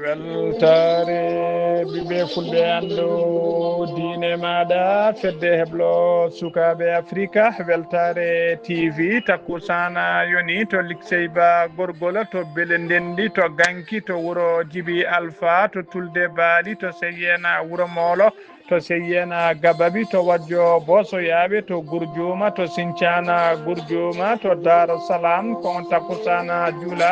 weltare ɓiɓe fulɓe anndo diine maɗa fedde heblo sukaɓe africa weltare tv takkusana yoni to likseyba gorgol to beele ndendi to ganki to wuuro djibi alpha to tulde baali to seyyena wuuro moolo to seyyena gababi to wajjo bosoyaɓe to gourdiuma to sincana gourdiuma to daro salam ko on takkusana juula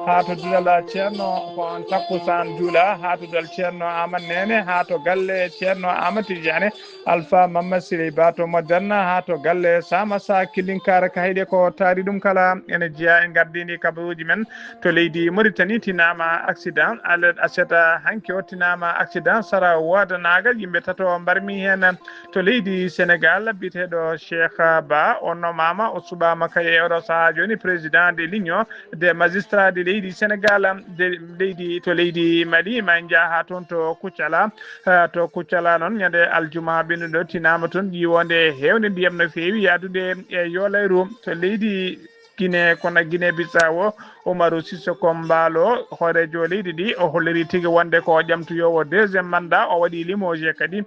ha to dulala ceerno ko on takkusan juula ha to dal ceerno amadou nene ha to galle ceerno amadou tidiane alpha mamadou sirey ba to moderna ha to galle samasa kilinkara kahiɗe ko taari ɗum kala ene jeeya en gardini kabaruji men to leydi Mauritanie tinama accident aled aseta hanki o tinama accident sara wodanagal yimɓe tato mbarmi hen to leydi Sénégal biteɗo Cheikh Ba o nomama o suɓama kay e oɗo saaha joni président de l'union des magistrats de leydi Sénégal de leydi to leydi Mali ma jaaha toon to Kuccala noon ñande aljuma ɓennuɗo tinama toon ƴiwonde hewde ndiyam no fewi yadude e yolayru to leydi Guinée kono Guinée Bissau Oumaro Sissoko Mbalo hoorejo leydi ɗi o holliri tigui wonde ko ƴamtoyowo deuxiéme mandat o waɗi limogé kadi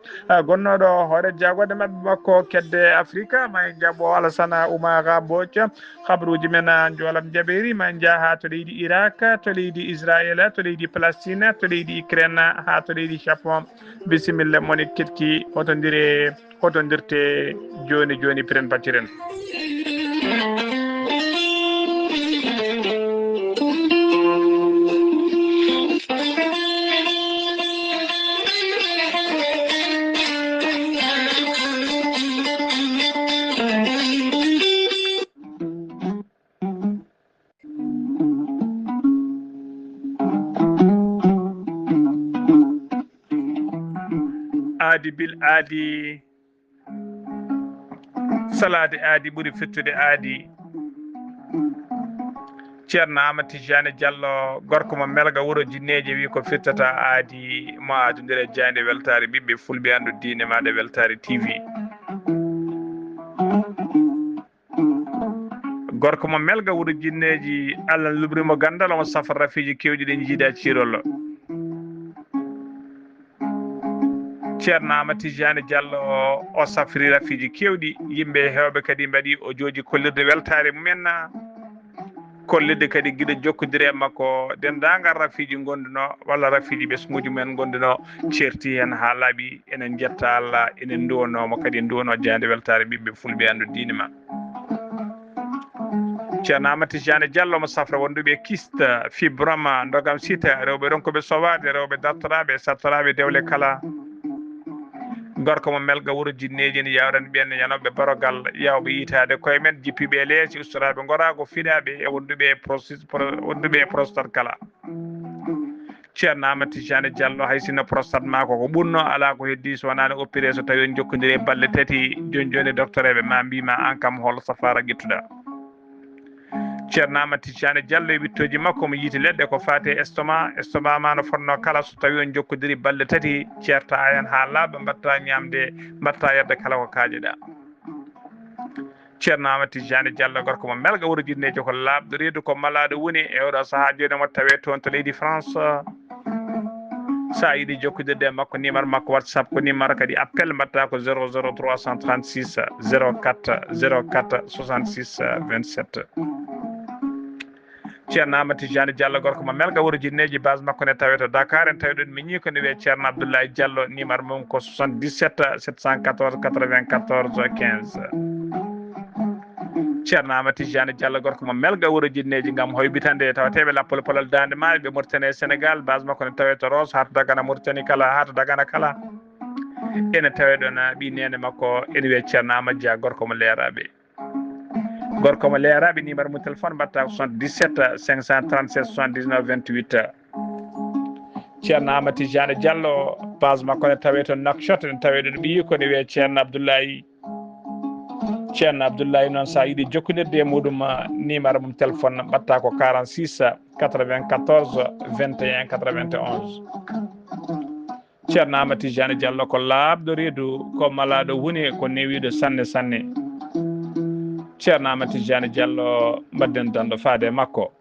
gonnoɗo hoore jagode mabɓe makko kedde Afrique ma jaɓo Alassane Oumara Mbodj habaruji men jolam jaɓeri ma jaaha to leydi Irak to leydi Israël to leydi Palestine to leydi Ukraine ha to leydi Japon bisimilla moni ketki hotodirte joni piren bacciren aadi bil aadi salade aadi ɓuuri fettude aadi ceerno Amadou Tidiane Diallo gorko mo melga wuuro jinneje wi ko fettata aadi mo adodire jande weltare ɓiɓɓe fulɓe andu diine maɗa weltare TV gorko mo melga wuuro jinneji Allah lubrimo gandal omo safara rafiji kewɗi ɗe jiida cirol ceerno Amadou Tidiane Diallo o safri rafiji kewɗi yimɓe hewɓe kadi mbaɗi o jooji kollirde weltare mumen kollirde kadi guiɗo jokkodiri e makko dendagal rafiji gonduno walla rafiji ɓesguji mumen gonduno certi hen ha laaɓi enen jetta Allah enen duwonomo kadi duwono jande weltare ɓiɓɓe fulɓe andu diine ma ceerno Amadou Tidiane Diallo mo safra wonduɓe kiste fibrome dogam sita rewɓe ronkoɓe sowade rewɓe dartoraɓe sattoraɓe dewle kala gorko mo melga wuuro jinneji ne yawran ɓen yanoɓe barogal yawɓe yitade koye men jippiɓe leesi ustoraɓe gorago fiɗaɓe e wonduɓe e prostate kala ceerno Amadou Tidiane Diallo hay sinno prostate ma ko ɓurno ala ko heddi so wonani opéré so tawi on jokkodiri e balɗe tati joni docteur eɓe ma mbima an kam hol safara guettuɗa ceerno Amadou Tidiane Diallo e wittoji makko mo yiiti leɗɗe ko fate estomac ma no fonno kala so tawi on jokkodiri balɗe tati ceerta hen ha laaɓa mbatta ñamde mbatta yedde kala ko kaajeɗa ceerno Amadou Tidiane Diallo gorko mo melga wuuro jinnejo ko laaɓɗo reedu ko malaɗo woni e oɗo saaha joni mo tawe toon to leydi France sa yiiɗi jokkodirde makko numéro makko WhatsApp ko numéro kadi appel mbatta ko 00 336 04 04 66 27 ceerno Amadou Tidiane Diallo gorko mo melga wuuro jinneji base makko ne tawe to Dakar en tawi ɗon miñi ko ne wiye ceerno Abdoulaye Diallo numéro mum ko 77 714 94 15 ceerno Amadou Tidiane Diallo gorko mo melga wuuro jinneji gam hoybitande tawateɓe lappol polal dande maaɓe ɓe Mauritanie Sénégal base makko ne tawe to Ross ha to Dagana Mauritanie kala ha to Dagana kala ene tawe ɗon ɓi nene makko ene wiye ceerno Amadou Dia gorko mo leeraɓe gorko mo leeraɓe numéro mo téléphone mbatta ko 77 537 79 28 ceerno Amadou Tidiane Diallo base makko ne tawe to Nouakchott ne tawe ɗon ɓiyi kone wiye ceerno Abdoulaye noon sa yiiɗi jokkodirde e muɗum numéro mum téléphone mbatta ko 46 94 21 91 ceerno Amadou Tidiane Diallo ko laaɓɗo reedu ko malaɗo woni ko newiɗo sanne ceerno Amadou Tidiane Diallo mbadden danɗo faade makko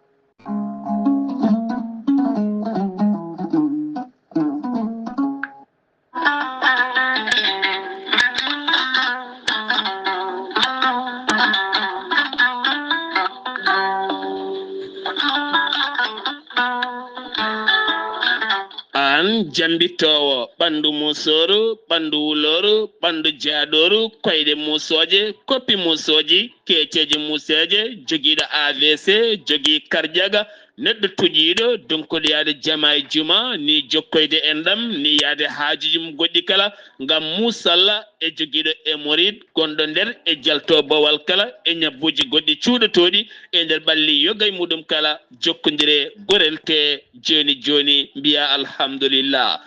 tan jambitowo ɓandu musoru ɓandu wuloru ɓandu jadoru koyɗe musoje koppi musoji keceji museje jogiiɗo AVC jogii karjaga neɗɗo tuƴiiɗo donkoɗo yaade jama e juma ni jokkoyde en ɗam ni yaade haajuji mum goɗɗi kala ngam musalla e jogiiɗo hémorroïde gonɗo nder e jalto bowal kala e ñabbuji goɗɗi cuuɗotoɗi e nder ɓalli yoga e muɗum kala jokkondire gorel te joni mbiya alhamdulillah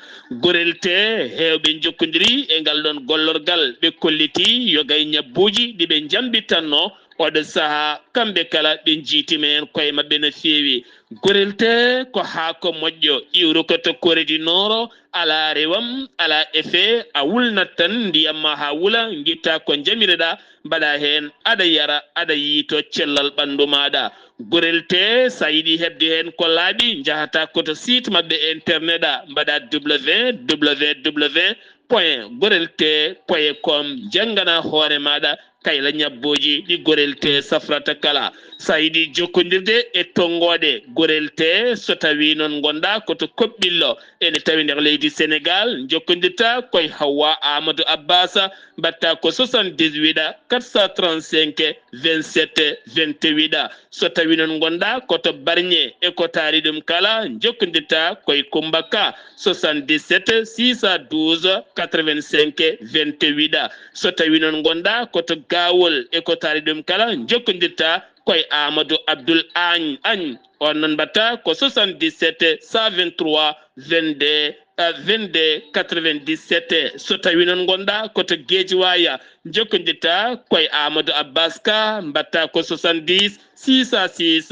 gorel te hewɓe jokkodiri e ngal ɗon gollorgal ɓe kolliti yoga e ñabbuji ɗiɓe jambitanno oɗo saaha kamɓe kala ɓe jiitime en koye mabɓe no feewi gorel te ko haako moƴƴo iwru ko to koredi nooro ala rewam ala effet a wulnat tan ndiyam ma ha wula guitta ko jamireɗa mbaɗa hen aɗa yara aɗa yiito cellal ɓandu maɗa gorel te sa yiiɗi hebde hen ko laaɓi jahata koto site mabɓe internet a mbaɗa www.gorelte.com janggana hoore maɗa kayla ñabboji ɗi gorel te safrata kala sa yiiɗi jokkodirde e tonggode gorel te so tawi noon gonɗa koto koɓɓillo ene tawi nder leydi Sénégal jokkodirta koye Hawwa Amadou Abbasa mbatta ko 78 435 27 28 so tawi noon gonɗa koto Bargné e ko taari ɗum kala jokkodirta koye Coumba Ka 77 612 85 28 so tawi noon gonɗa koto Gawol e ko taari ɗum kala jokkodirta koye Amadou Abdoul Agne on noon mbatta ko 77 123 22 97 so tawi noon gonɗa koto Guédiawaye jokkodirta koye Amadou Abbas Ka mbatta ko 70 606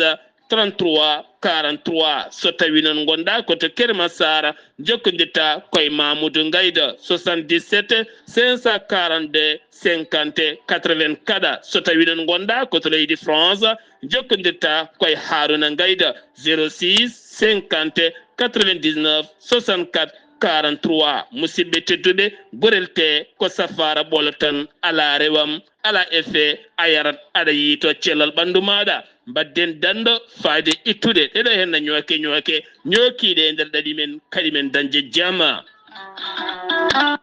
33 43 so tawi noon gonɗa koto Kermassar jokkodirta koye Mamoudou Ngayda 77 542 50 84 so tawi noon gonɗa koto leydi France jokkodirta koye Harouna Ngayda 06 50 99 64 43 musidɓe tedduɓe gorel te ko safara ɓolo tan ala rewam ala effet a yarat aɗa yiito cellal ɓandu maɗa mbadden dando faade ittude ɗeɗo henna ñookiɗe e nder ɗaɗi men kadi men dañde jama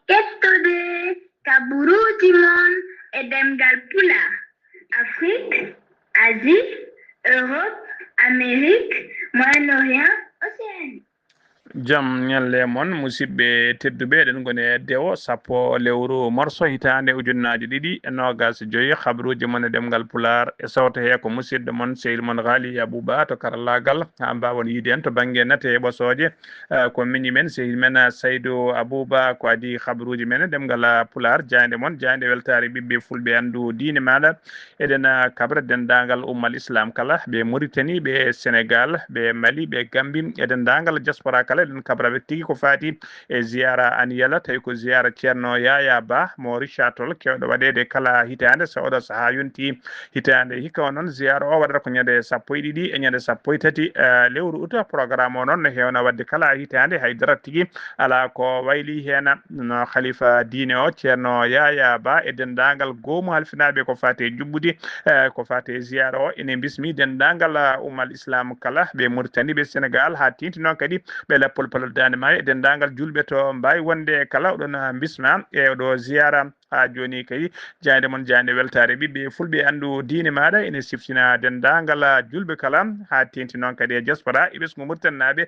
ƴettude kaɓuruji mon e demgal pula Afrique Asie Europe Amérique Moyen-Orient Océanie jam ñalle moon musidɓe tedduɓe eɗen goni e dewo sappo lewru morso hitande ujunnaje ɗiɗi e nogas joyi habaruji moon e ɗemgal pular e sawto he ko musidɗo moon sehil moon Ghali Abouba to karallagal ha mbawon yiide en to banggue nate e ɓosoje ko mini men sehil men Saydou Abouba ko adi habaruji men e ɗemgal pular jande moon jande weltare ɓiɓɓe fulɓe andu diine maɗa eɗen kabra dendagal ummal islam kala ɓe Mauritanie ɓe Sénégal ɓe Mali ɓe Gambie e dendagal diaspora kala eɗen kabraɓe tigui ko fati e ziyara annuelle tawi ko ziyara ceerno Yaya Ba mo Richard-Toll kewɗo waɗede kala hitande so oɗo saaha yonti hitande hikka on noon ziyara o waɗata ko ñande sappo e ɗiɗi e ñande sappo e tati lewru août programme o noon ne hewna wadde kala hitande haydara tigui ala ko wayli hen no khalifa diine o ceerno Yaya Ba e dendagal goomu halfinaɓe ko fati e jubbude ko fati e ziyara o ene bismi dendagal ummal islam kala ɓe Mauritanie ɓe Sénégal ha tinti noon kadi ɓe leppol dande maayo e dendagal julɓe to mbawi wonde kala oɗon bisma e oɗo ziyara ha joni kay jande mon jande weltare ɓiɓɓe fulɓe andu diine maɗa ene siftina dendagal julɓe kala ha tenti noon kadi e diaspora e ɓesgu murtannaɓe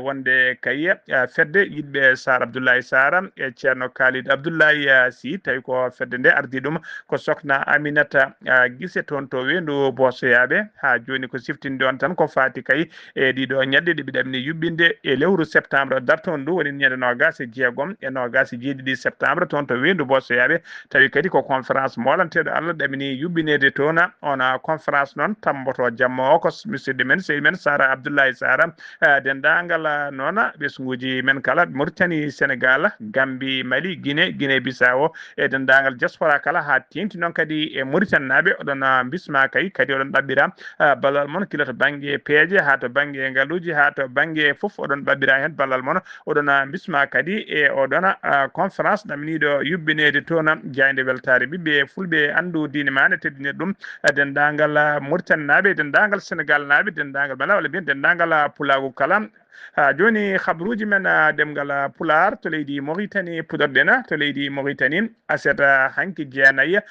wonde kay fedde yiɗɓe Sar Abdoulaye Sara e ceerno Khalid Abdoulaye Sy tawi ko fedde nde ardi ɗum ko sokna Aminata Guissé toon to wendu Bosoyaɓe ha joni ko siftinde on tan ko fati kay e ɗiɗo ñalɗe ɗe ɓe ɗamini yuɓɓinde e lewru septembre darton ndu woni ñande nogas e jeegom e nogas e jeeɗiɗi septembre toon to wendu Bosoyaɓe tawi kadi ko conférence molanteɗo Allah ɗamini yubbinede toon on conférence noon tamboto jamma o ko musidɗo men sehil men Sara Abdoulaye Sara dendagal noon ɓesguji men kala Mauritanie Sénégal Gambie Mali Guinée Bissau e dendagal diaspora kala ha tenti noon kadi e Mauritanie naɓe oɗon bisma kay kadi oɗon ɗaɓɓira ballal moon kila to banggue peeje ha to banggue ngaluji ha to banggue foof oɗon ɗaɓɓira hen ballal moon oɗon bisma kadi e oɗon conférence ɗaminiɗo yubbinede toon jayde weltare ɓiɓɓe fulɓe andu diine mane teddinir ɗum dendagal Mauritanie naɓe dendagal Sénégal naɓe dendagal bala walla mbiyen dendagal pulagu kala ha joni khabruji men demgal pular to leydi Mauritanie pudordena to leydi Mauritanie aseta hanki jeenaya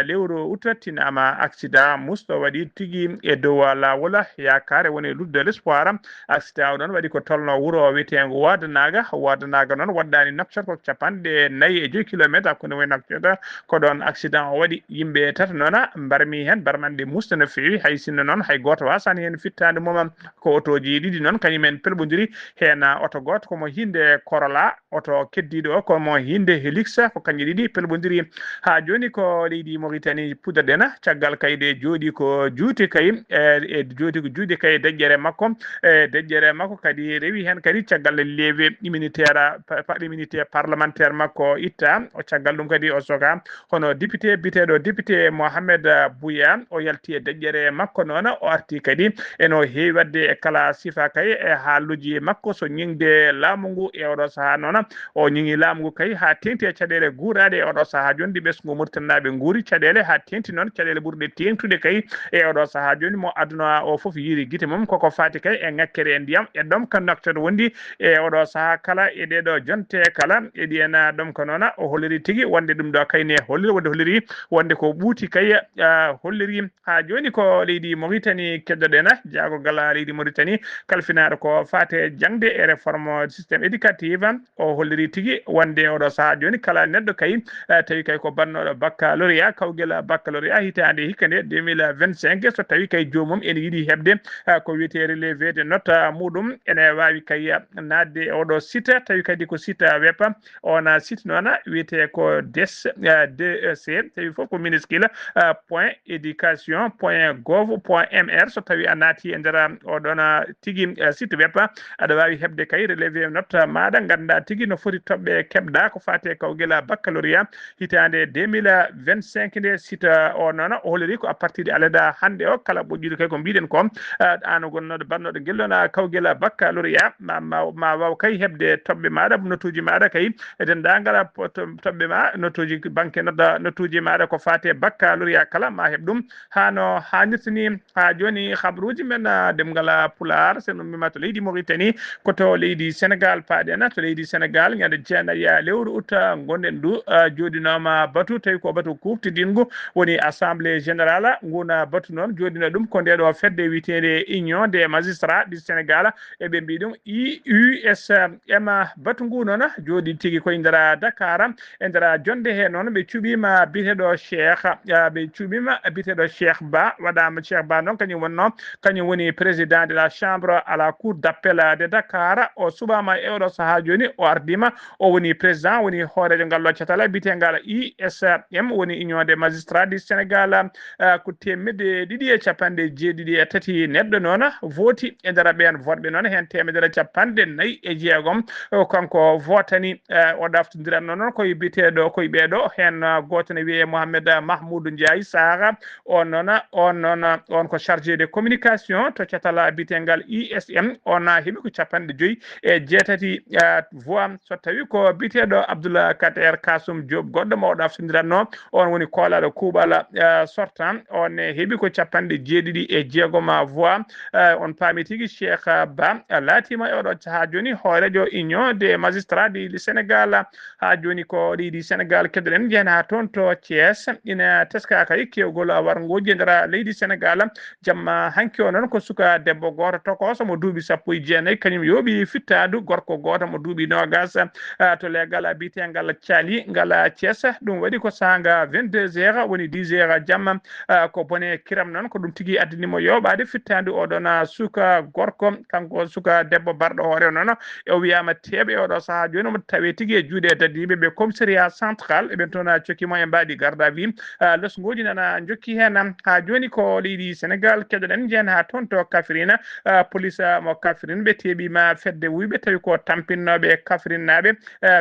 lewru utratinama accident musto wadi tigi e dow lawol yakare woni ludde l'espoir accident non wadi ko tolno wuro witengo wadanaga non waddani nokcot ko capande 4 km ko no nokcota ko don accident o wadi yimbe tata nona barmi hen barmande musto no fewi hay sinno non hay goto wasani hen fittande mom ko otoji didi non kanyumen pelbodiri hen oto goto ko mo hinde Corolla oto keddido ko mo hinde Hilux ko kanji didi pelbodiri ha joni ko leydi Mauritanie pudadena caggal kayde jodi ko juuti kay e jodi ko juuti kay dejjere makko kadi rewi hen kadi caggal leve immunitaire parlementaire makko itta o caggal dum kadi o soka hono député Mohamed Bouya o yalti e dejjere makko nona o arti kadi eno heewi wadde e kala sifa kay e haaluji makko so ñingde laamu ngu e oɗo saha nona o ñingi laamu ngu kay ha tengti e caɗele guurade e oɗo saha joni ɓesgu murtannaɓe guuri caɗele ha tengti noon caɗele ɓurɗe tengtude kay e oɗo saha joni mo aduna o foof yiri guite mum koko fati kay e ngakkere e ndiyam e ɗom ko noctere wondi e oɗo saha kala e ɗeɗo jonte kala e ɗiyena ɗom ko noona o holliri tigui wonde ɗum ɗo kayne holliri wonde ko ɓuuti kay holliri ha joni ko leydi Mauritanie keddoɗena jaagogal leydi Mauritanie kalfinaɗo ko fate jangde e réforme systéme éducatif o holliri tigui wonde oɗo saha joni kala neɗɗo kay tawi kay ko bannoɗo baccalauréat kawguel baccalauréat hitande hikkande 2025 so tawi kay jomum ene yiiɗi hebde ko wiyete relevé de note muɗum ene wawi kay nadde oɗo site tawi kadi ko site web on site noon wiyete ko DEC tawi foof ko minuscule point éducation point gov point mr so tawi a naati e nder oɗon tigui site web aɗa wawi hebde kay relevé note maɗa ganduɗa tigui no foti toɓɓe keɓɗa ko fate kawguel baccalauréat hitande 2025 nde site o noon o holliri ko à partir de aleda hande o kala ɓoƴƴiɗo kay ko mbiɗen ko an gonnoɗo bannoɗo guellona kawguel baccalauréat ma waw kay hebde toɓɓe maɗa notuji maɗa kay e dendagal toɓɓe ma notuji banque notuji maɗa ko fate baccalauréat kala ma heɓ ɗum hano hannirta ni ha joni habruji men demgal pular sen ummima to leydi Mauritanie koto leydi Sénégal paaɗen to leydi Sénégal ñande jeenaya lewru uta gonɗen du jodinoma batu tawi ko batu kuftidingu woni assemblée générale nguna batu noon jodino ɗum ko ndeɗo fedde witede union des magistrats du Sénégal eɓe mbi ɗum IUSM batu ngu noon jodi tigui koye nder Dakar e nder jonde he noon ɓe cuɓima biteɗo Cheikh Ba waɗama Cheikh Ba noon kañum woni président de la chambre à la cour d'appel de Dakar o suɓama e oɗo saaha joni o ardima o woni président woni hoorejo ngal loccatala bitegal ISM woni union des magistrats du Sénégal ko 250 neɗɗo noon voti e nder ɓen voɗɓe noon hen 446 kanko votani o ɗaftodiranno noon koye biteɗo koye ɓeɗo hen goto ne wiye Mohamed Mahmoudou Ndiaye Sara on ko chargé de communication to catala bitegal ISM on heeɓi ko 56 voix so tawi ko biteɗo Abdoulaye Kader Kassoum Diop goɗɗo mo ɗaftodiranno on woni kolaɗo kuuɓal sortant on heeɓi ko 76 voix on paami tigui Cheikh Ba laatima e oɗo ha joni hoorejo union des magistrats du Sénégal ha joni ko leydi Sénégal keddoɗen jeena ha toon to Thiès ina teska kay kewgol wargoji e nder leydi Sénégal jamma hanki o noon ko suka debbo goto tokoso mo duuɓi 19 kañum yooɓi fittadu gorko goto mo duuɓi 20 to legal bitegal Thiali ngal Thiès ɗum waɗi ko sanga 22h woni 10h jamma ko bone kiram noon ko ɗum tigui addinimo yoɓade fittadu oɗon suka gorko kanko suka debbo barɗo hoore noon o wiyama teɓe oɗo saaha joni omo tawe tigui e juuɗe dadiɓe ɓe commissariat central eɓen toon cokkimo e mbaɗi garde à vue losgoji nana jokki hen ha joni ko leydi Sénégal keɗoɗen jeen ha toon to Kafrine police mo Kafrine ɓe teeɓima fedde wuyɓe tawi ko tampinnoɓe Kafrine naɓe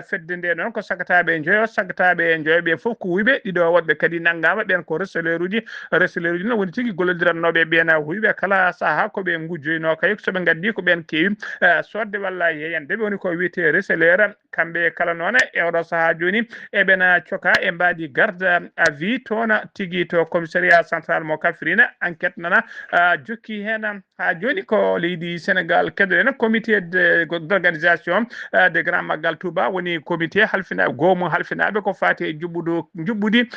fedde nde noon ko sagataɓe joyoɓe foof ko wuyɓe ɗiɗo woɗɓe kadi naggama ɓen ko receleur uji noon woni tigui gollodirannoɓe ɓen wuyɓe kala saaha koɓe gujjoyno kay soɓe gaddi ko ɓen kewi sodde walla yeyande ɓe woni ko wiyete receleur kamɓe kala noon e oɗo saaha joni eɓena coka e mbaɗi garde à vue toon tigui to commissariat central mo Kafrine enquête nana jokki hen ha joni ko leydi Sénégal kedden comité d'organisation de grand magal Touba woni comité halfina gomo halfinaɓe ko fati jubbudi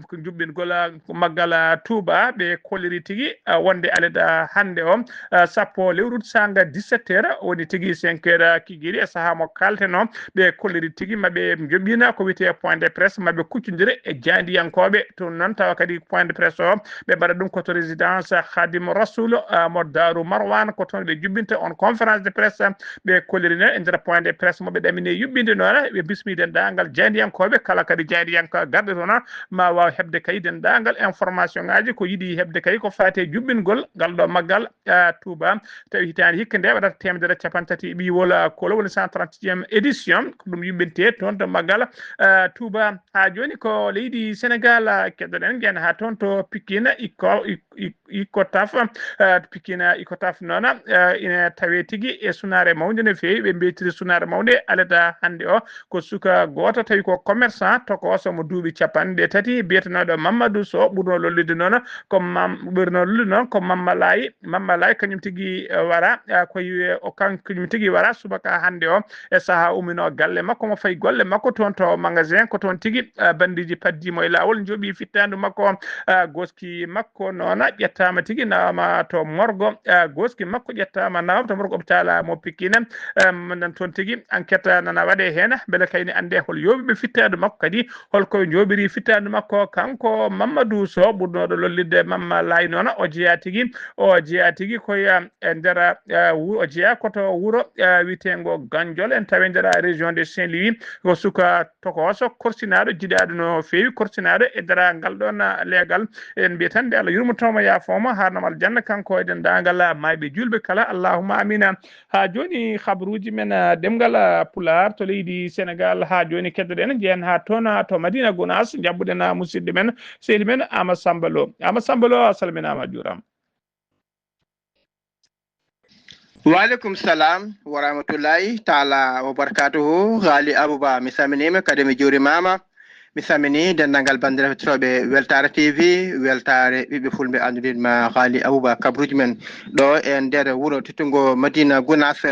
ko jubbingol magal Touba ɓe kolliri tigui wonde aleda hande o sappo lewru sanga 17 heures woni tigui 5 heures kiguiri e saaha mo kalteno ɓe kolliri tigui maɓe joɓɓina ko wiyete point de presse maɓe kuccodire e jandiyankoɓe to noon tawa kadi point de presse o ɓe mbaɗa ɗum koto résidence Khadim Rasoul mo Darou Marwan ko toon ɓe jubbinta on conférence de presse ɓe kollirine e nder point de presse moɓe ɗamine yuɓɓinde noon ɓe bismi dendagal jandiyankoɓe kala kadi jandiyanka garɗo toon ma waw hebde kay dendagal information ngaji ko yiiɗi hebde kay ko fate juɓɓingol ngal ɗo maggal Touba tawi hitande hikka nde waɗata temedere capantati ɓiwol kolo woni 130e édition ko ɗum yuɓɓinte toon to maggal Touba ha joni ko leydi Sénégal keddoɗen gen ha toon to Pikine Icotaf Pikine Icotaf noon ina tawe tigui e sunare mawde no fewi ɓe mbiyetiri sunare mawde alada hande o ko suka goto tawi ko commerçant tokoso mo duuɓi capanɗe tati biyetenoɗo Mamadou Sow ɓurno lollude noon ko Mamma Laye kañum tigui wara koye o kañum tigui wara subaka hande o e saaha umino galle makko mo fayi golle makko toon to magasin ko toon tigui bandiji paddimo e lawol jooɓi fittandu makko goski makko noon ƴettama tigui nawama to morgo goski makko ƴettama nawama to morgo hôpital mo Pikine nan toon tigui enquête nana waɗe hen beele kayni ande hol yoɓiɓe fittadu makko kadi holko joɓiri fittadu makko kanko Mamadou Sow ɓurnoɗo lollidde Mamma Laye noon o jeeya tigui koye e nder o jeeya koto wuuro witengo Gandiol en tawi nder région de Saint-Louis ko suka tokoso korsinaɗo jiɗaɗo no fewi korsinaɗo e nder ngal ɗon leegal en mbiya tan nde Allah yurmotomo yafomo harnamo aljanna kanko e dendagal mayɓe julɓe kala allahumma amina ha joni habaruji men ɗemgal Pulaar to leydi Sénégal ha joni keddoɗen jeen ha toon to Madina Gounass jabbuɗen musidɗo men sehli men Amadou Samba Lo a salminama a juurama. Walaikum salam wa rahmatullahi taala wa barakatuhu. Ghali Abouba mi saminima kadi mi juurimama mi samini denndangal bandiraɓe toɓe Weltare TV weltare ɓiɓɓe fulɓe andudinma Ghali Abouba kabruji men ɗo e nder wuuro tettugo Madina Gounass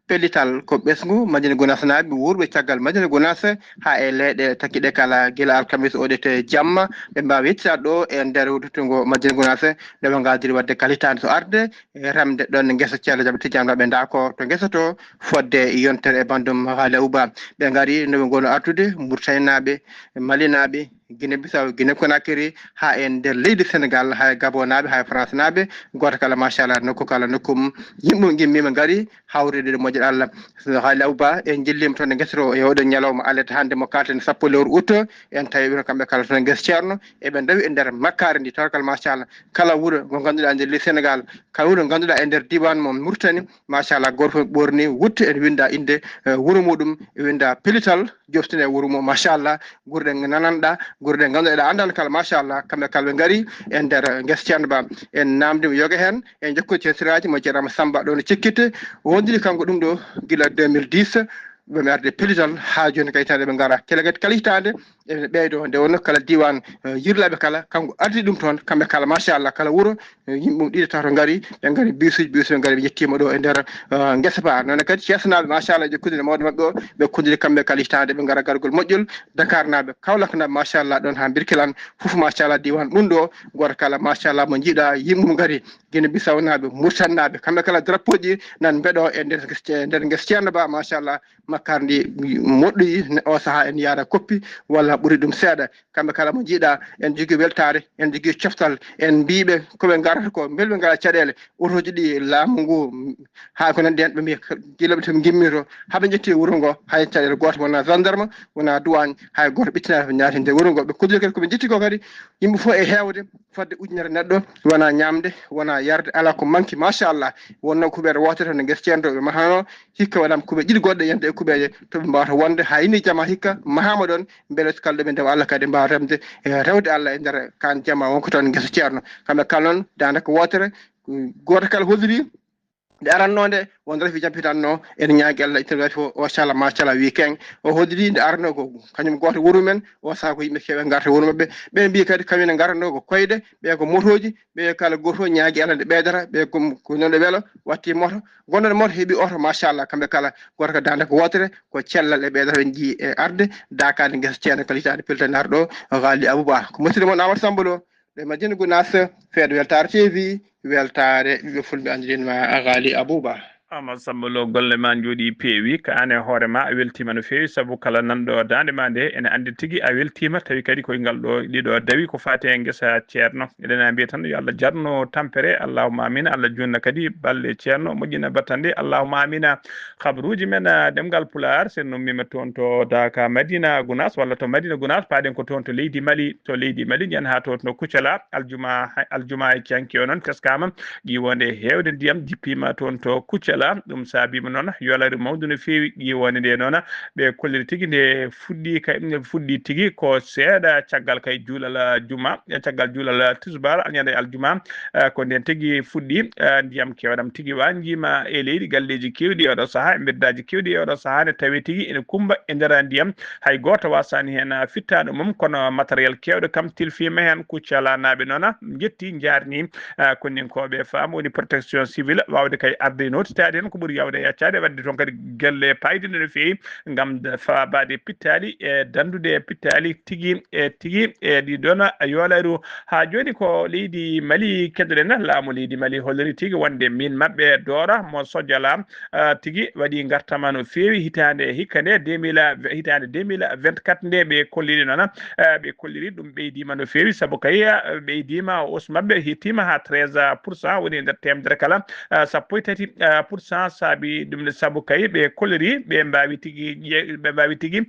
pellital ko ɓesgu Madina Gounass naaɓe wurɓe caggal Madina Gounass ha e leeɗe takkiɗe kala guila alkamis oɗete jamma ɓe mbawi yettitade ɗo e nder tettugo Madina Gounass nde ɓe gadiri wadde kalitade so arde e remde ɗon guesa ceerno jaɓe tijamɗaɓe dako to guesa to fodde yontere e bandum Ghali Abouba ɓe gaari noɓe gono artude Mauritanie Malinaɓe Guinée Bissau Guinée Conakry ha e nder leydi Sénégal ha e Gabon naɓe ha e France naɓe goto kala machallah nokku kala nokkum yimɓe gimmima gaari hawride moƴƴo Allah Ghali Abouba en jillima toon e guesro e oɗo ñalawma alete hande mo kalten sappo lewru août en tawi ɓe kamɓe kala toon guesa ceerno eɓe dawi e nder makkari ndi tawakal machallah kala wuuro ngo ganduɗa e nder leydi Sénégal kala wuuro ganduɗa e nder diwan mo Mauritanie machallah goto fof ɓorni wutte en winda inde wuuro muɗum e winda pellital joftine wuuro mum machallah gurɗe nananɗa gurde ganduɗa eɗa andal kala machallah kamɓe kala ɓe gaari e nder guesa ceerno ba en namdimo yoga hen en jokkude censiraji mo ceerama Samba ɗo no cikkitte wondiri kanko ɗum ɗo guila 2010 ɓe arde pellital ha joni kay tawde ɓe gara kelagati kala hitande ene ɓeydo nde wonno kala diwan yirlaɓe kala kanko ardi ɗum toon kamɓe kala machallah kala wuuro yimɓe ɗiɗi tato gaari ɓe gaari bisuji ɓe gaari ɓe yettima ɗo e nder guesa ba noon kadi ceesnaɓe machallah jokkude mawde mabɓe o ɓe kondiri kamɓe kala hitande ɓe gara gargol moƴƴol Dakar naɓe Kaolack naɓe machallah ɗon ha Birkelane foof machallah diwan ɗum ɗo goto kala machallah mo jiiɗa yimɓe gaari Guinée Bissau naɓe Mauritanie naɓe kamɓe kala drapeau ji nan mbeɗo e nder guesa ceerno ba machallah makkar ndi moɗɗoyi o saaha en yaara koppi walla ɓuuri ɗum seeɗa kamɓe kala mo jiiɗa en jogui weltare en jogui coftal en mbiɓe koɓe garata ko beele ɓe ngala caɗele otoji ɗi laamu ngu ha ko nandi hen ɓe mbi guilaɓe toɓe gimmito haaɓe jetti wuuro ngo hay caɗele goto wona gendarme wona douane hay goto ɓittinaka naati nder wuuro ngo ɓe kodiri kadi koɓe jetti ko kadi yimɓe foof e hewde fodde ujunere neɗɗo wona ñamde wona yarde ala ko manque machallah wonno kuɓere wotere no guesa ceerno ɓe mahano hikka waɗama kuuɓe ɗiɗi goɗɗe yande e kuuɓeje toɓe mbawata wonde ha inni jamma hikka mahama ɗon beele kalɗo ɓe ndewa Allah kadi mbawa remde rewde Allah e nder kan jamma wonko toon guesa ceerno kamɓe kala noon danaka wotere goto kala holliri de arannode won rafi jampitanno en ñaagi Allah ittirafi o sala machallah weekend o hodiri de arno ko kanyum goto wuro men o sa ko yimbe kewe garta wuro mabbe be mbi kadi kamina garno ko koyde be ko motoji be kala goto ñaagi Allah de bedara be ko non de welo watti moto gondon moto hebi oto machallah kambe kala goto ko dande ko wotere ko cellal e bedara ben ji e arde dakade ngesa ceena kalitade peltanar do Ghali Abouba ko musiri mon Amadou Sambolo de Madina Gounass feedo Weltare TV weltare ɓiɓɓe fulɓe andirinma Ghali Abouba Amadou Sambolo golle ma jooɗi peewi ka an e hoore ma a weltima no feewi sabu kala nanɗo dande ma nde ene andi tigui a weltima tawi kadi koye ngal ɗo ɗiɗo dawi ko fate e guesa ceerno eɗen mbiya tan yo Allah jarno tampere allahumma amina Allah jonna kadi balle ceerno moƴƴina battande allahumma amina habaruji men ɗemgal Pulaar sen nommima toon to Daka Madina Gounass walla to Madina Gounass paaɗen ko toon to leydi Mali ƴen ha to Kuccala aljuma e canki o noon teskama ƴiwonde hewde ndiyam jippima toon to Kuccala ɗum saabima noon yolare mawdu no feewi ƴiwonde nde noon ɓe kolliri tigui nde fuɗɗi tigui ko seeɗa caggal kay juulal juma caggal juulal tisbar ñande aljuma ko nden tigui fuɗɗi ndiyam kewɗam tigui wa jiima e leydi galleji kewɗi e oɗo saaha e beddaji kewɗi e oɗo saaha nde tawi tigui ene kumba e nder ndiyam hay goto wasani hen fittaɗo mum kono matériel kewɗo kam tilfima hen Kuccala naaɓe noon jetti jarni konninkoɓe faam woni protection civile wawde kay arde notitade hen ko ɓuuri yawde yaccade wadde toon kadi gelle paydinde no fewi gam fabade pittali e dandude pittali tigui e ɗiɗon yoolaru ha joni ko leydi Mali keddoɗen laamu leydi Mali holliri tigui wonde min mabɓe doora mo sojala tigui waɗi gartama no fewi hitande hikka nde 2024 nde ɓe kolliri noon ɓe kolliri ɗum ɓeydima no fewi saabu kay ɓeydima os mabɓe hittima ha 13% woni nder temedere kala 13% saabi ɗum saabu kay ɓe kolliri ɓe mbawi tigui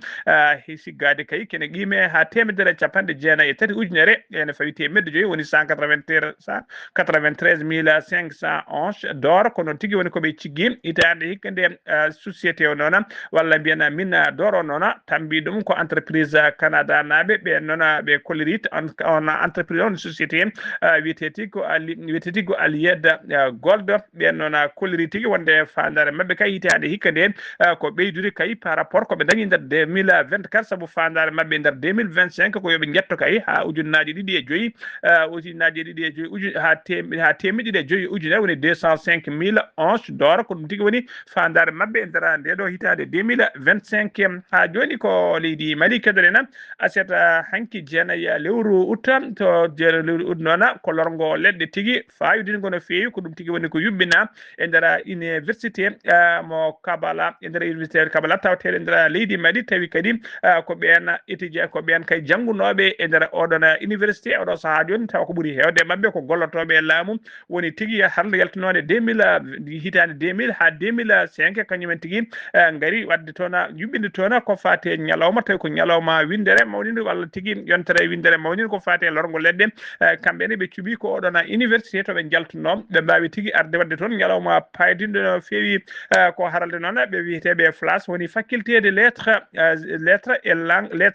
siggade kay kene qime ha 193 ujunere ene fawi temedde joyyi woni 193 d'or kono tigui woni koɓe ciggi hitande hikka nde société o noon walla mbiyana min d'or o noon tambi ɗum ko entreprise Canada naɓe ɓe noon ɓe kolliri on entreprise on société wiyeteti ko Allied Gold ɓen noon kolliri tigui wonde fandare mabɓe kay hitande hikka nde ko ɓeydude kay par rapport koɓe dañi nder 2024 saabu fandare mabɓe nder 2025 ko yoɓe jetto kay ha ujunnaje ɗiɗi e joyyi ha temedde ɗiɗi e joyyi ujunere woni 205.011 d'or ko ɗum tigui woni fandare mabɓe e nder ndeɗo hitande 2025 ha joni ko leydi Mali keddoɗen aset hanki jeenayyi lewru août to lewru août noon ko lorgo leɗɗe tigui fayidingo no fewi ko ɗum tigui woni ko yuɓɓina e nder université mo Kabala e nder université Kabala tawteɗe nder leydi Mali tawi kadi ko ɓen étudiant ko ɓen kay janggunoɓe e nder oɗon université oɗo saaha joni taw ko ɓuuri hewde mabɓe ko gollotoɓe e laamu woni tigui harde yaltinode 2000 hitande 2000 ha 2005 kañumen tigui gaari wadde toon yuɓɓinde toon ko fate ñalawma tawi ko ñalawma windere mawnide walla tigui yontere windere mawnide ko fate lorgo leɗɗe kamɓene ɓe cuuɓi ko oɗon université to ɓe jaltuno ɓe mbawi tigui arde wadde toon ñalawma paydinde no fewi ko haralde noon ɓe wiyeteɓe FLAS woni faculté de lettres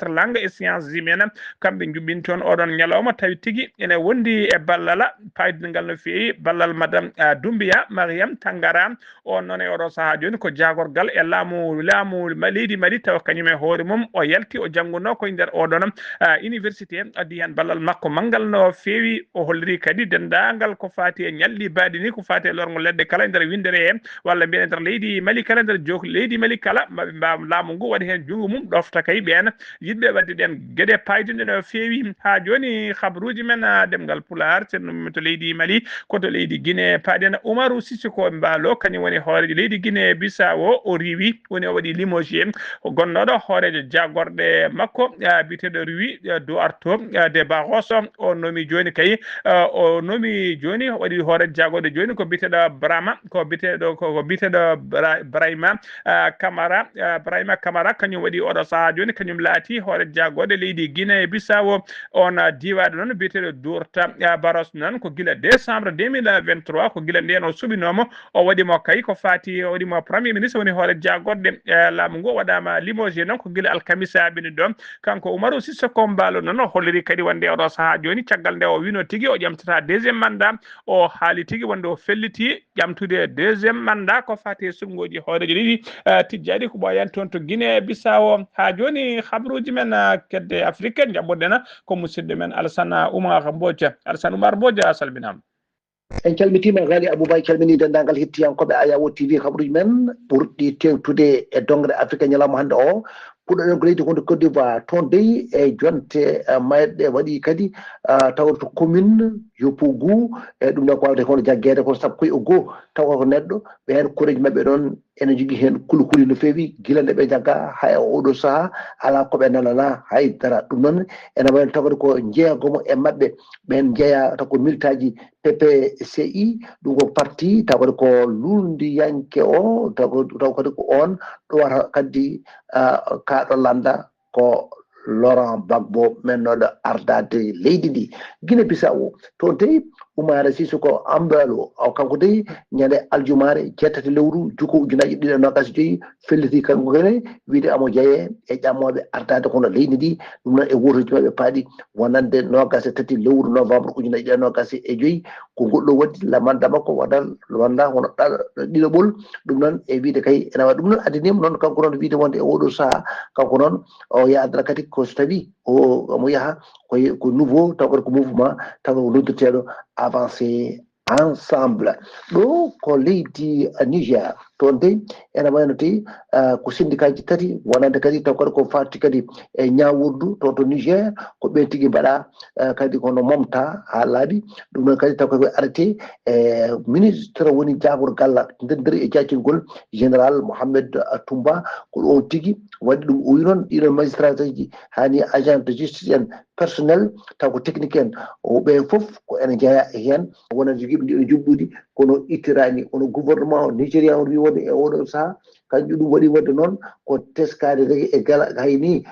langue et sciences humaines kamɓe juɓɓini toon oɗon ñalawma tawi tigui ene wondi e ballal paydingal no fewi ballal madame Doumbia Mariam Tangara on noon e oɗo saaha joni ko jagorgal e laamu leydi Mali taw kañum e hoore mum o yalti o jangguno koye nder oɗon université addi hen ballal makko manggal no fewi o holliri kadi dendagal ko fati e ñalli baɗi ni ko fati e lorgo leɗɗe kala e nder windere he walla mbiyen e nder leydi Mali kala nder leydi Mali kala maɓe mbaw laamu ngu waɗi hen jungo mum ɗofta kay ɓen yidɓe wadde ɗen gueɗe paydinde no fewi ha joni habaruji men ɗemgal Pulaar sen to leydi Mali koto leydi Guinée paaɗen Oumarou Sissoko Embaló kañum woni hoorejo leydi Guinée Bissau o riwi woni o waɗi limogé gonnoɗo hoorejo jagorɗe makko biteɗo riwi do arto de Barros o nomi joni kay o nomi joni waɗi hoorejo jagorɗe joni ko biteɗo Brahima Camara kañum waɗi oɗo saaha joni kañum laati hoorejo jagorɗe leydi Guinée Bissau on diwaɗo noon biteɗo Durta Barros noon ko guila décembre 2023 ko guila nden o suɓinomo o waɗimo kay ko fati o waɗimo premier ministre woni hoorejo jagorɗe laamu ngu waɗama limogé noon ko guila alkamisa ɓeni ɗon kanko Oumarou Sissoko Embaló noon o holliri kadi wonde oɗo saaha joni caggal nde o wino tigui o ƴamtata deuxiéme mandat o haali tigui wonde o felliti ƴamtude deuxiéme mandat ko fati sungoji hooreji ɗiɗi tijjadi ko ɓoyan toon to Guinée Bissau ha joni habruji men kedde africaine jaɓɓoɗena ko musidɗo men Alassane Oumar Mbodj Alassane Oumar Mbodj a salminama en calmitima Ghali Aboubaye calmini dendagal hettiyankoɓe Ayawo TV habruji men ɓurɗi tengtude e dongre afrique ñalawma hande o puɗɗoɗen ko leydi wonde Côte d'Ivoire toon dey e jonte mayɗe waɗi kadi tawde to commune Yopougoum e ɗum ɗon ko wawde hono jaggede kono sappo e goho taw ko neɗɗo ɓen koreji mabɓe ɗon ene jogui hen kulukuli no fewi guila nde ɓe jagga ha e oɗo saaha ala koɓe nanana haydara ɗum noon ene wayno tawde ko jeeyagomo e mabɓe ɓen jeeya taw ko militaji PPCI ɗum ko parti tawde ko lundiyanke o taw kadi ko on ɗowata kadi kaɗo landa ko Laurent Gbagbo mennoɗo ardade leydi ndi Guinée Bissau toon dey Oumar Sissoko Embalo kanko dey ñande aljumare jettati lewru juko ujunaji ɗiɗi e nogas joyyi felliti kanko kene wiide amo jeeye e ƴammoɓe ardade kono leydi ndi ɗum noon e wuroji maɓe paaɗi wonande nogas e tati lewru novembre ujunaji ɗiɗi e nogas e joyyi ko goɗɗo waddi lamanda makko wanda hono ɗiɗoɓol ɗum noon e wiide kay ene waɗi ɗum noon addinima noon kanko noon wiide wonde e oɗo saaha kanko noon o yadata kadi ko so tawi omo yaaha ko nouveau taw kadi ko mouvement taw ko noddirteɗo avancé ensemble ɗo ko leydi Niger toon dey ene wayno dey ko syndicat ji tati wonande kadi taw kadi ko fatti kadi e ñawurdu to Niger ko ɓen tigui mbaɗa kadi kono momta ha laaɓi ɗum noon kadi taw kadi arrêté ministre woni jagorgal nder e jaccingol général Mohamed Toumba ko ɗon tigui waɗi ɗum o wi noon ɗiɗon magistrat ji hani agent de justice en personnel taw ko technique en ɓen foof ko ene jeeya hen wona joguiɓe ɗiɗo jubɓudi kono ittirani ono gouvernement nigérian on wi wonde e oɗo saaha kanƴum ɗum waɗi wadde noon ko teskade regi e gala hayni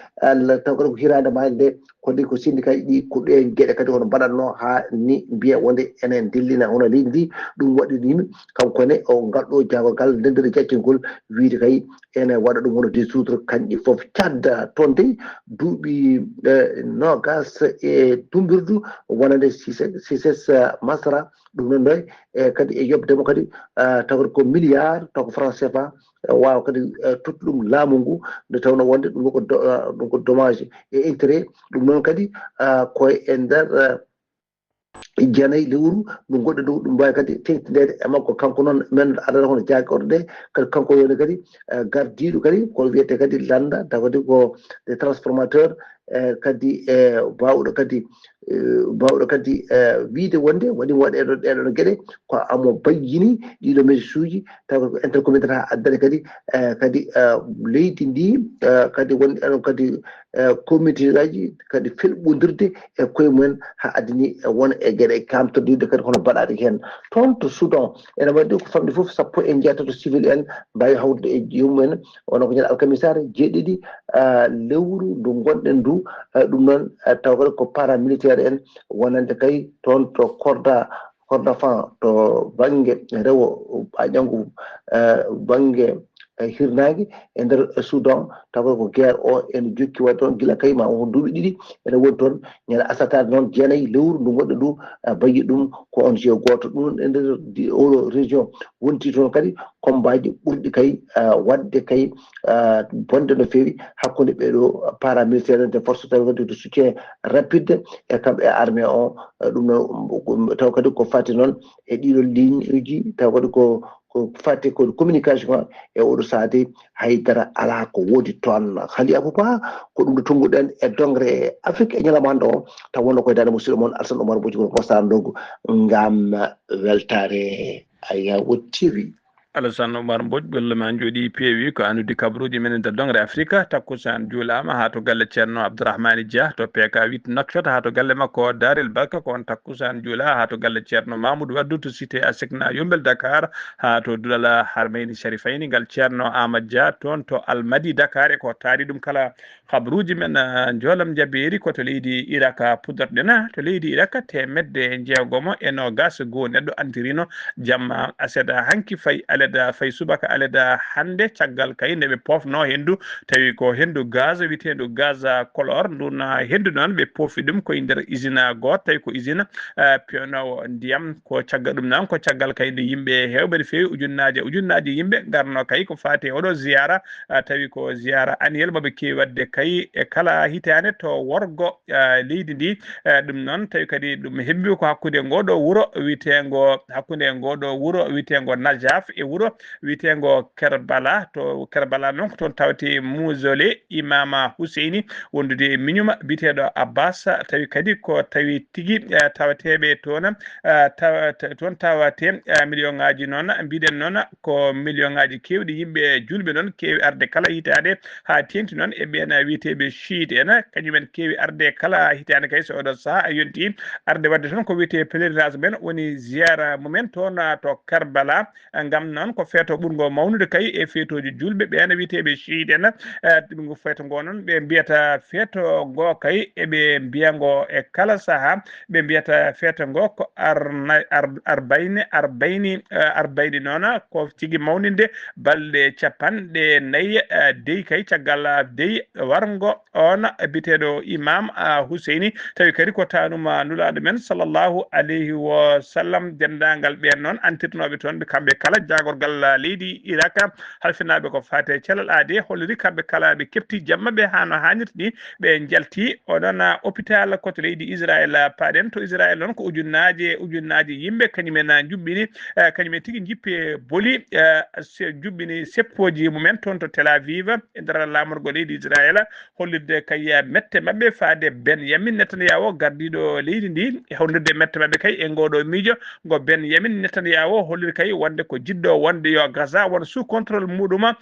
taw kadi ko hirade maade nde kodi ko syndicat ji ɗi ko ɗen gueɗe kadi hono mbaɗatno ha ni mbiya wonde enen dillina hono leydi ndi ɗum waɗinimi kankone o ngalɗo jagogal ndendere jaccingol wiide kay ene waɗa ɗum hono dissoudre kanƴi foof cadda toon dey duuɓi nogas e dumbirdu wonande Ciss Masra ɗum noon ɗo e kadi e yobdemo kadi tawde ko milliard taw ko franc CFA wawa kadi totti ɗum laamu ngu nde tawno wonde ɗum ko dommage et intérêt ɗum noon kadi koye e nder jeenayyi lewru ɗum goɗɗo dow ɗum mbawi kadi tengtidede e makko kanko noon men adana hono jagorɗo ɗe kadi kanko yoni kadi gardiɗo kadi ko wiyete kadi landa taw kadi ko des transformateur kadi bawɗo kadi wiide wonde waɗi waɗeɗo ɗeɗon gueɗe ko amo bayyini ɗiɗo médici uji taw ko intercommunautaire ha addane kadi leydi ndi kadi woni ɗon kadi comité aji kadi felɓodirde e koye mumen ha addani wona e gueɗe kamtodirde kadi hono mbaɗade hen toon to Soudan ene waɗi ko famɗi foof sappo e jeetato civil en mbawi hawde e jomumen wono ko ñande alkamisare jeeɗiɗi lewru ndu gonɗen ndu ɗum noon taw kadi ko paramilitaire en wonande kay toon to Kordofan to banggue rewo aƴangu banggue hirnagi e nder Soudan taw ko guerre o ene jokki wadde toon guila kay ma on duuɓi ɗiɗi ene woni toon ñande asatade noon jeenayyi lewru ndu goɗɗo ndu bayi ɗum ko on jeu goto ɗum e nder oɗo région wonti toon kadi combat ji ɓurɗi kay wadde kay bonde no fewi hakkude ɓeɗo paramilitaire des forces de soutien rapide e kamɓe e armée o ɗum noon taw kadi ko fati noon e ɗiɗo ligne uji taw kadi ko fatti ko communication e oɗo saade haydara ala ko woodi toon Ghali Abouba ko ɗum ɗo tonguɗen e dongre Afrique e ñalawma hande o taw wonno koye dande musidɗo moon Alassane Oumar Mbodj ko postandogo ngam weltare Ayawo TV. Alassane Oumar Mbodj gollema jooɗi peewi ko andude kabaruji men nder dongre Afrique takkusan juulama ha to galle ceerno Abdourahmane Dia to PK8 Nouakchott ha to galle makko Darel Barka ko on takkusan juula ha to galle ceerno Mamoudou Waddou to cité Asecna Yombel Dakar ha to Dulala Harmayni Sharifayni gal ceerno Amadou Dia toon to Almadi Dakar e ko taari ɗum kala kabaruji men joolam jaberi ko to leydi Irak pudorɗena to leydi Irak temedde jeegomo e nogas go neɗɗo antirino jamma aseda hanki fayi aleda fay subaka aleda hande caggal kay nde ɓe pofno hendu tawi ko hendu gaz witedu gaz color nduna hendu noon ɓe poofi ɗum koye nder usine goto tawi ko usine pionowo ndiyam ko caggal ɗum noon ko caggal kay nde yimɓe hewɓe no fewi ujunnaji yimɓe garno kay ko fati oɗo ziyara tawi ko ziyara annuel moɓe kewi wadde kay e kala hitande to worgo leydi ndi ɗum noon tawi kadi ɗum hebbi ko hakkude ngoɗo wuuro witego Najaf e wuuro witego Kerbala to Kerbala noon ko toon tawte mausolée imama Husseini wondude miñuma biteɗo Abbas tawi kadi ko tawi tigui tawateɓe toon toon tawate million ngaji noon mbiɗen noon ko million ngaji kewɗi yimɓe julɓe noon kewi arde kala hitande ha tengti noon e ɓen witeɓe chiite en kañumen kewi arde kala hitande kay so oɗo saaha a yonti arde wadde toon ko wiyete pèlerinage men woni ziyara mumen toon to Karbala ngam noon ko feeto ɓurgo mawnude kay e feetoji julɓe ɓen witeɓe chiite en ɗum feeto ngo noon ɓe mbiyata feeto ngo kay eɓe mbiyango e kala saaha ɓe mbiyata feeto ngo ko arbayni noon ko tigui mawninde balɗe capanɗe nayyi deyi kay caggal deyi wargo on biteɗo imam Husseini tawi kadi ko tanuma nulaɗo men sallllahu alayhi wa sallam dendagal ɓen noon antirnoɓe toon ɓe kamɓe kala jagorgal leydi Irak halfinaɓe ko fate celal aade holliri kamɓe kala ɓe kefti jamma ɓe hano hannirta ni ɓe jalti oɗon hôpital koto leydi Israël paɗen to Israël noon ko ujunnaji yimɓe kañumen juɓɓini kañumen tigui jippe booli juɓɓini seppoji mumen toon to Tel Aviv e nder lamorgo leydi Israël hollirde kay mette mabɓe faade Benyamin Netanyahu gardiɗo leydi ndi e hollirde mette mabɓe kay e ngoɗo miijo go Benyamin Netanyahu holliri kay wonde ko jiɗɗo wonde yo Gaza won sous contrôle muɗum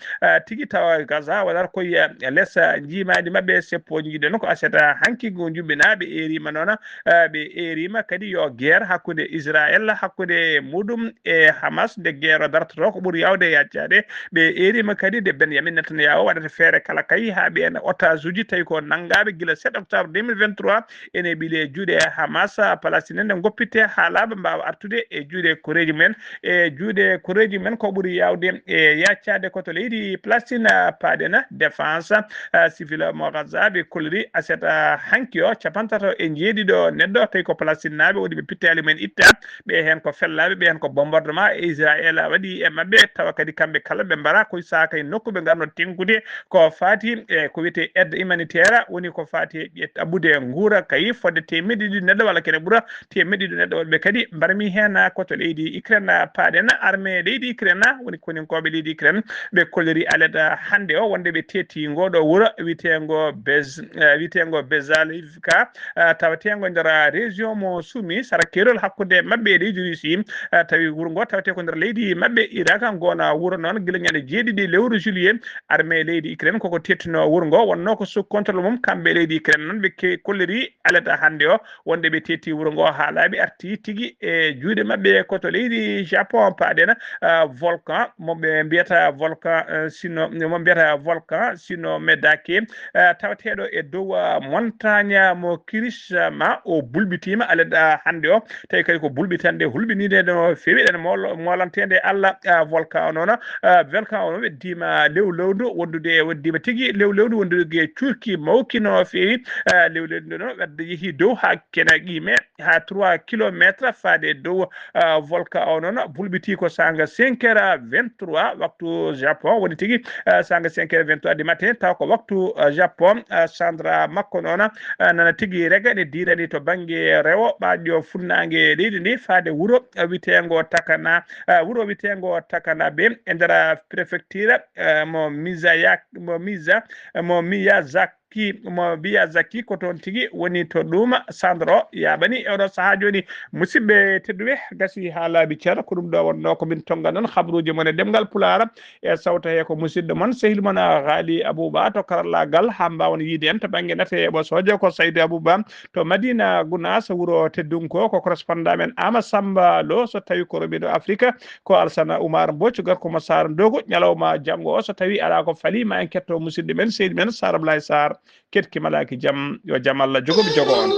tigui tawa Gaza wonata koye less jiimaji mabɓe seppoji jiɗe noon ko aseta hanki go juɓɓinaɓe erima noon ɓe erima kadi yo guerre hakkude Israël hakkude muɗum e Hamas de guerre dartoto ko ɓuuri yawde yaccade ɓe erima kadi de Benyamin Netanyahu waɗata feere kala kay ha ɓen otage uji tawi ko nanggaɓe guila 7 octobre 2023 ene ɓiile juuɗe Hamas Palestine nde goppitte haalaɓe mbawa artude e juuɗe koreji men ko ɓuuri yawde e yaccade koto leydi Palestine paɗena défense civil mo Gaza ɓe kolliri aseta hanki o capantato e jeeɗiɗo neɗɗo tawi ko Palestine naɓe woni ɓe pittali men itta ɓe hen ko fellaɓe ɓe hen ko bombardement e Israël waɗi e mabɓe tawa kadi kamɓe kala ɓe mbara koye saka e nokku ɓe garno tenkude ko fati e ko wiyete aide humanitaire woni ko fati e ɗabbude guura kay fodde temedde ɗiɗi neɗɗo walla kene ɓuura temedde ɗiɗi neɗɗo ɓe kadi mbarmi hen koto leydi Ukraine paɗen armée leydi Ukraine woni koninkoɓe leydi Ukraine ɓe kolliri aleda hande o wonde ɓe tetti ngoɗo wuuro witego Bezalivka tawatego nder région mo Soumy sara kerol hakkude mabɓe e leydi Russie tawi wuuro ngo tawate ko nder leydi mabɓe Irak gona wuuro noon guila ñande jeeɗiɗi lewru juillet armée leydi Ukraine koko tettino wuuro ngo wonno ko sous contrôle mum kamɓe leydi Ukraine noon ɓe kolliri aleda hande o wonde ɓe tetti wuuro ngo ha laaɓi arti tigui e juuɗe mabɓe koto leydi Japon paɗen volcan moɓe mbiyata volcan sino Medake tawateɗo e dow montagne mo Kirishima o bulɓitima aleda hande o tawi kadi ko bulɓitande hulɓinide no fewi ɗen molantede Allah volcan o noon ɓe dima lewlewdu woddima tigui lewlewdu wondude curki mawki no fewi lewlewdu noon wadde yeehi dow ha kena qime ha 3 kilométre faade dow volcan o noon bulɓiti ko sanga 5h23 waktu Japon woni tigui sanga 5h23 du matin taw ko waktu Japon sandra makko noon nana tigui rega ne dirani to banggue rewo ɓaɗɗo funnague leydi ndi faade wuuro witego Takana ɓe e nder préfecture mo Miyazaki ko toon tigui woni to ɗum sandro yaɓani e oɗo saaha joni musidɓe tedduɓe gasi ha laaɓi ceerno ko ɗum ɗo wonno ko min tonga noon habruji mon e demgal Pulaar e sawta he ko musidɗo moon sehil moon Haali Abouba to karallagal ha mbawon yiide en to banggue nate e ɓosojo ko Saydou Abouba to Madina Gounass wuuro teddunko ko correspondant men Ama Samba Lo so tawi ko roɓiɗo Afrique ko Alsana Oumar Mbocco garko mo Sar Ndogo ñalawma janggo o so tawi ala ko faali ma en ketto musidɗo men seydi men Sara Blay Sarr ketki malaki jaam yo jaam Allah jogomi jogo on